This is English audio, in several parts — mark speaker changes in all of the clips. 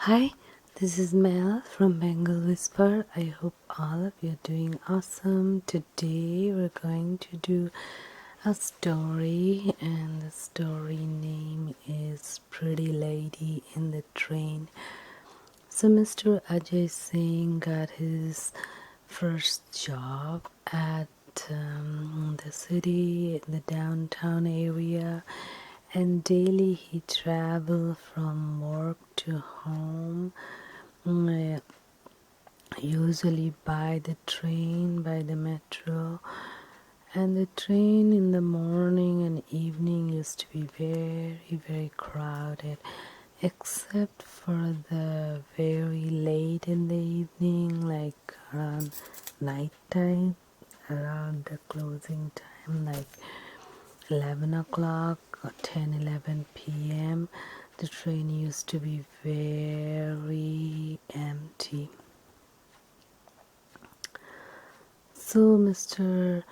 Speaker 1: Hi, this is Mel from Bangle Whisper. I hope all of you are doing awesome. Today we're going to do a story, and the story name is Pretty Lady in the Train. So Mr. Ajay Singh got his first job at the city, in the downtown area, and daily he traveled from work to home, uh, usually by the train, by the metro. And the train in the morning and evening used to be very, very crowded, except for the very late in the evening, like around night time, around the closing time, like 11 o'clock or 10, 11 p.m. The train used to be very empty. So Mr.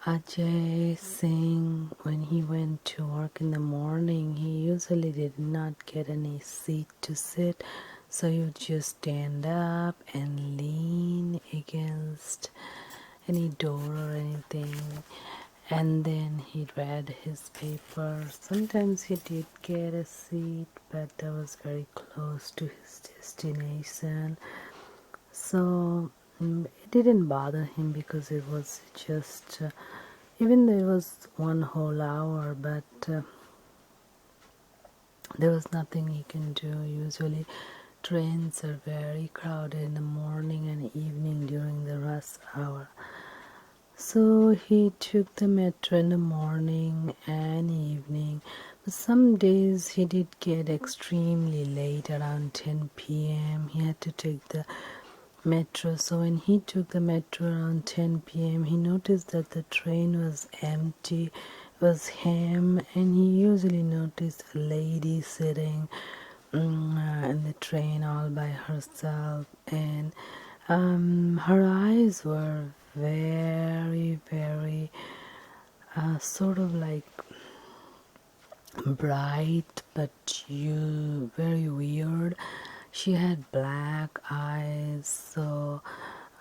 Speaker 1: Ajay Singh, when he went to work in the morning, he usually did not get any seat to sit, so he would just stand up and lean against any door or anything, and then he read his paper. Sometimes he did get a seat, but that was very close to his destination, so it didn't bother him because it was just even though it was 1 whole hour, but there was nothing he can do. Usually trains are very crowded in the morning and evening during the rush hour. So he took the metro in the morning and evening, but some days he did get extremely late, around 10 p.m. He had to take the metro. So when he took the metro around 10 p.m., he noticed that the train was empty. It was him, and he usually noticed a lady sitting in the train all by herself, and her eyes were very, very sort of like bright, but very weird. She had black eyes, so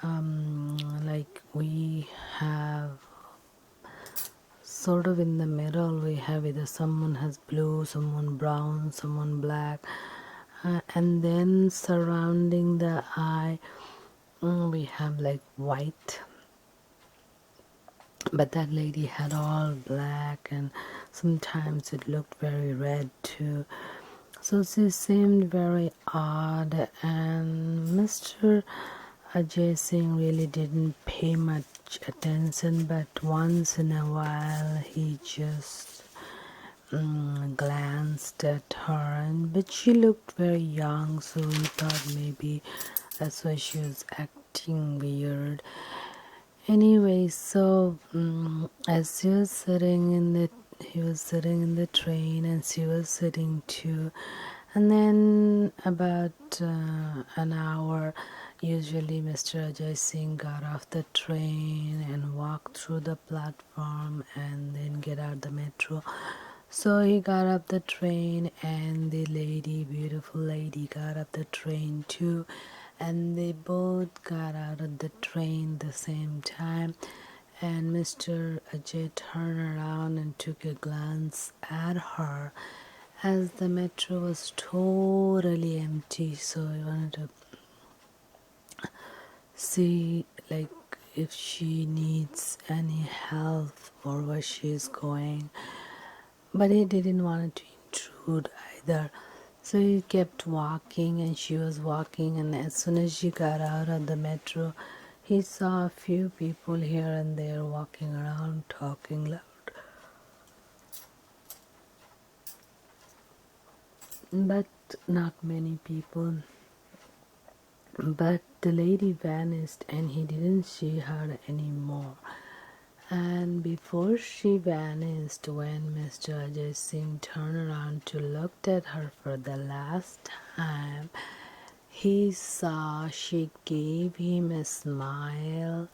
Speaker 1: like we have sort of in the middle, we have either someone has blue, someone brown, someone black, and then surrounding the eye, we have like white. But that lady had all black, and sometimes it looked very red too. So she seemed very odd, and Mr. Ajay Singh really didn't pay much attention, but once in a while he just glanced at her, but she looked very young, so he thought maybe that's why she was acting weird. Anyway, so as he was sitting in the train, and she was sitting too. And then about an hour, usually Mr. Ajay Singh got off the train and walked through the platform and then get out the metro. So he got up the train, and the lady, beautiful lady, got up the train too, and they both got out of the train the same time. And Mr. Ajay turned around and took a glance at her, as the metro was totally empty, so he wanted to see like if she needs any help or where she's going, but he didn't want to intrude either. So he kept walking, and she was walking, and as soon as she got out of the metro, he saw a few people here and there walking around talking loud, but not many people. But the lady vanished, and he didn't see her anymore. And before she vanished, when Mr. Ajay Singh turned around to look at her for the last time, he saw she gave him a smile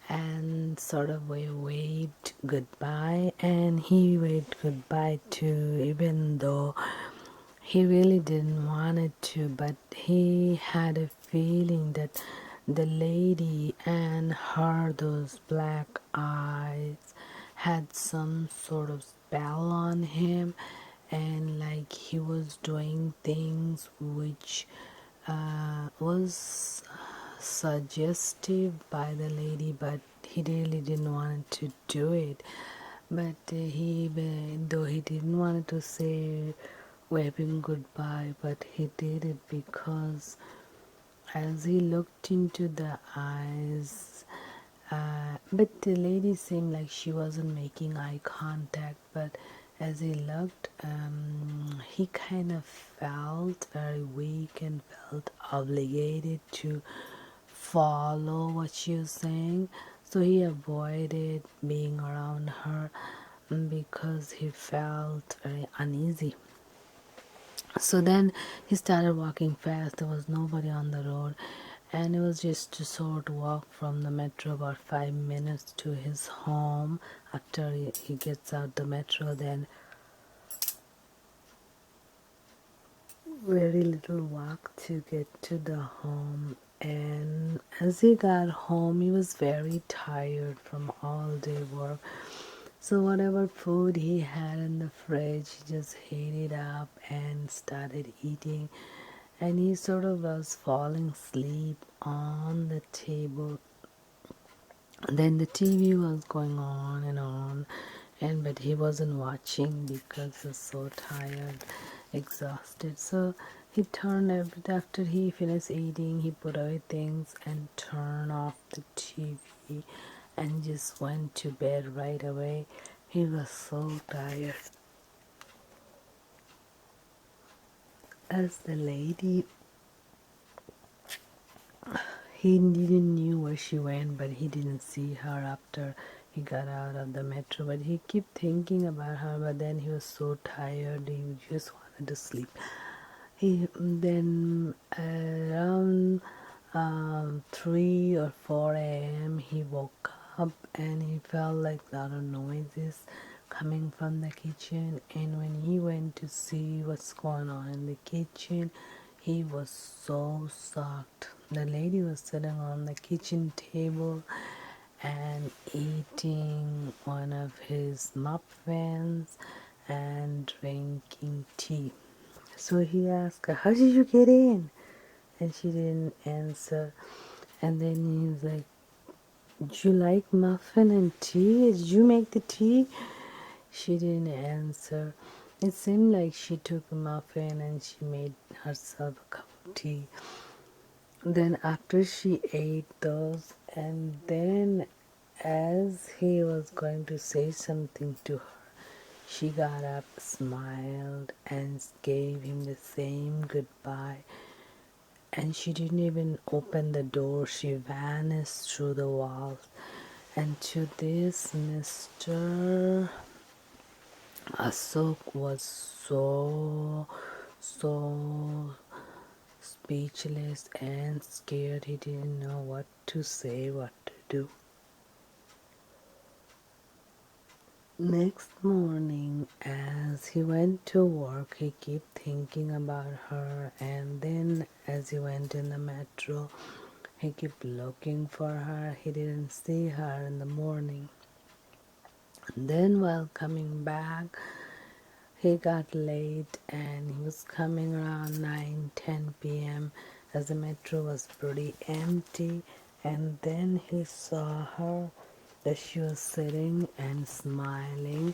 Speaker 1: and sort of waved goodbye, and he waved goodbye too, even though He really didn't want it to, but he had a feeling that the lady and her, those black eyes, had some sort of spell on him, and like he was doing things which was suggestive by the lady, but he really didn't want to do it. But though he didn't want to say waving goodbye, but he did it because as he looked into the eyes, but the lady seemed like she wasn't making eye contact, but as he looked, he kind of felt very weak and felt obligated to follow what she was saying. So he avoided being around her because he felt very uneasy. So then he started walking fast. There was nobody on the road, and it was just a short walk from the metro, about 5 minutes to his home. After he gets out the metro, then very little walk to get to the home. And as he got home, he was very tired from all day work. So whatever food he had in the fridge, he just heated up and started eating. And he sort of was falling asleep on the table. Then the TV was going on, and but he wasn't watching because he was so tired, exhausted. So he turned after he finished eating, he put away things and turned off the TV and just went to bed right away. He was so tired. As the lady, he didn't knew where she went, but he didn't see her after he got out of the metro. But he kept thinking about her, but then he was so tired, he just wanted to sleep. He then around 3 or 4 a.m. he woke up and he felt like a lot of noises coming from the kitchen, and when he went to see what's going on in the kitchen, he was so shocked. The lady was sitting on the kitchen table and eating one of his muffins and drinking tea. So he asked her, "How did you get in?" And she didn't answer. And then he's like, "Do you like muffin and tea? Did you make the tea?" She didn't answer. It seemed like she took a muffin and she made herself a cup of tea. Then after she ate those, and then as he was going to say something to her, she got up, smiled, and gave him the same goodbye. And she didn't even open the door. She vanished through the walls. And to this, Mr. Asok was so speechless and scared. He didn't know what to say, what to do. Next morning, as he went to work, he kept thinking about her, and then as he went in the metro, he kept looking for her. He didn't see her in the morning. And then while coming back, he got late and he was coming around 9-10 p.m. as the metro was pretty empty, and then he saw her that she was sitting and smiling.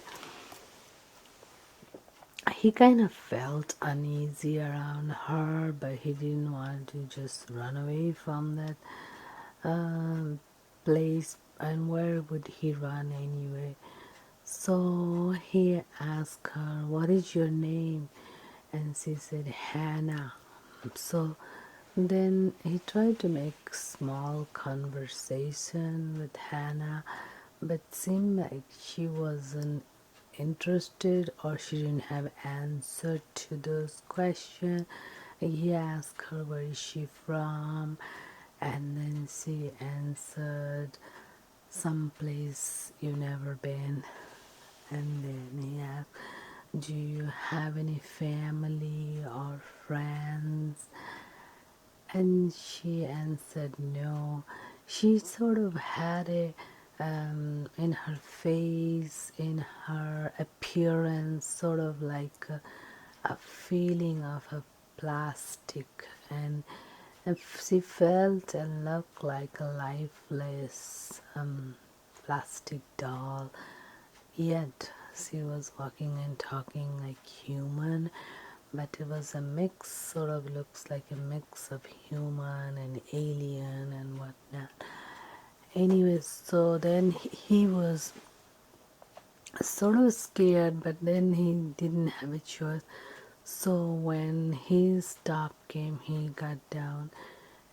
Speaker 1: He kind of felt uneasy around her, but he didn't want to just run away from that place. And where would he run anyway? So he asked her, "What is your name?" And she said, "Hannah." So then he tried to make small conversation with Hannah, but seemed like she wasn't interested or she didn't have answer to those questions. He asked her where is she from, and then she answered some place you've never been. And then he asked, "Do you have any family or friends? And she answered no. She sort of had a in her face, in her appearance, sort of like a feeling of a plastic, and if she felt and looked like a lifeless plastic doll, yet she was walking and talking like human, but it was a mix, sort of looks like a mix of human and alien and whatnot. Anyways, so then he was sort of scared, but then he didn't have a choice. So when his stop came, he got down,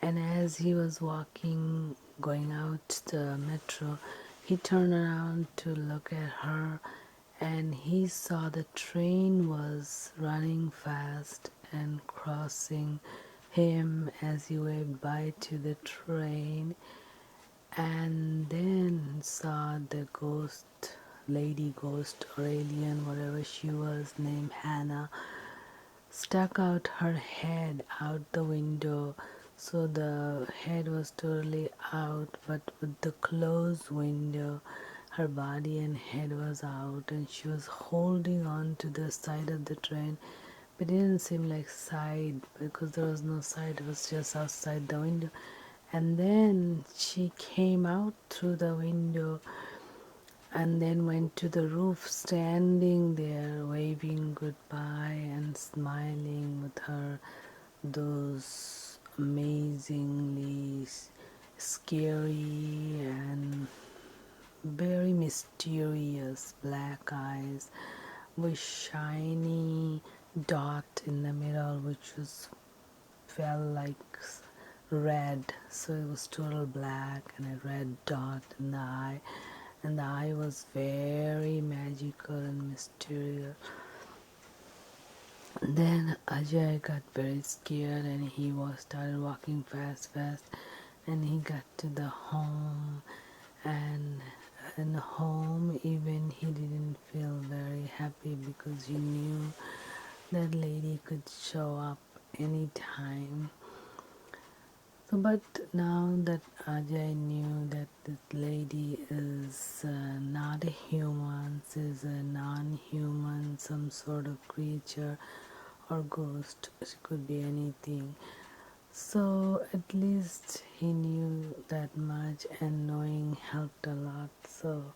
Speaker 1: and as he was walking, going out the metro, he turned around to look at her, and he saw the train was running fast and crossing him as he waved by to the train, and then saw the lady ghost or alien, whatever she was, named Hannah, stuck out her head out the window. So the head was totally out, but with the closed window, her body and head was out, and she was holding on to the side of the train. But it didn't seem like side, because there was no side, it was just outside the window. And then she came out through the window and then went to the roof, standing there waving goodbye and smiling with her those amazingly scary and very mysterious black eyes with shiny dot in the middle, which was felt like red, so it was total black and a red dot in the eye, and the eye was very magical and mysterious. Then Ajay got very scared, and he started walking fast, and he got to the home, and in the home even he didn't feel very happy because he knew that lady could show up anytime. So, but now that Ajay knew that this lady is not a human, is a non-human, some sort of creature or ghost, she could be anything. So at least he knew that much, and knowing helped a lot. So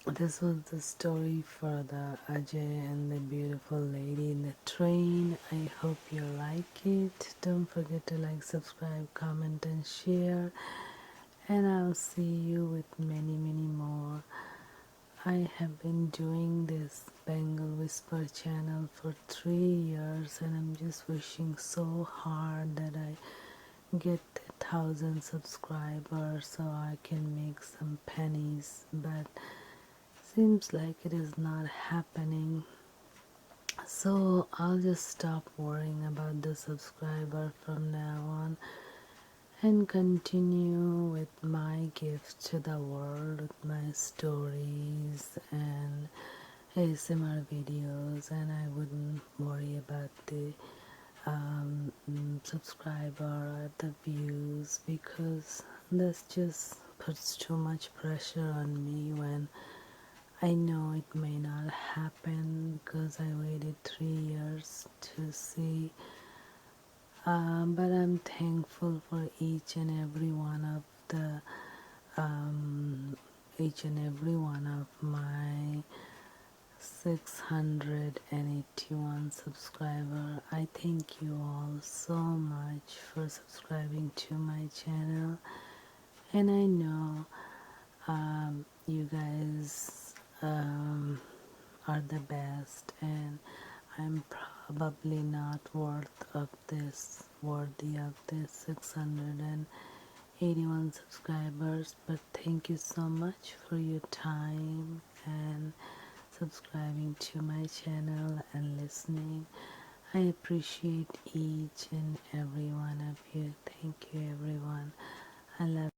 Speaker 1: this was the story for the Ajay and the beautiful lady in the train. I hope you like it. Don't forget to like, subscribe, comment and share. And I'll see you with many more. I have been doing this Bangle Whisper channel for 3 years, and I'm just wishing so hard that I get 1,000 subscribers so I can make some pennies, but seems like it is not happening. So I'll just stop worrying about the subscriber from now on and continue with my gifts to the world, with my stories and ASMR videos, and I wouldn't worry about the subscriber or the views, because this just puts too much pressure on me when I know it may not happen, because I waited 3 years to see. But I'm thankful for each and every one of the each and every one of my 681 subscriber. I thank you all so much for subscribing to my channel, and I know you guys are the best, and I'm probably not worthy of this 681 subscribers, but thank you so much for your time and subscribing to my channel and listening. I appreciate each and every one of you. Thank you, everyone. I love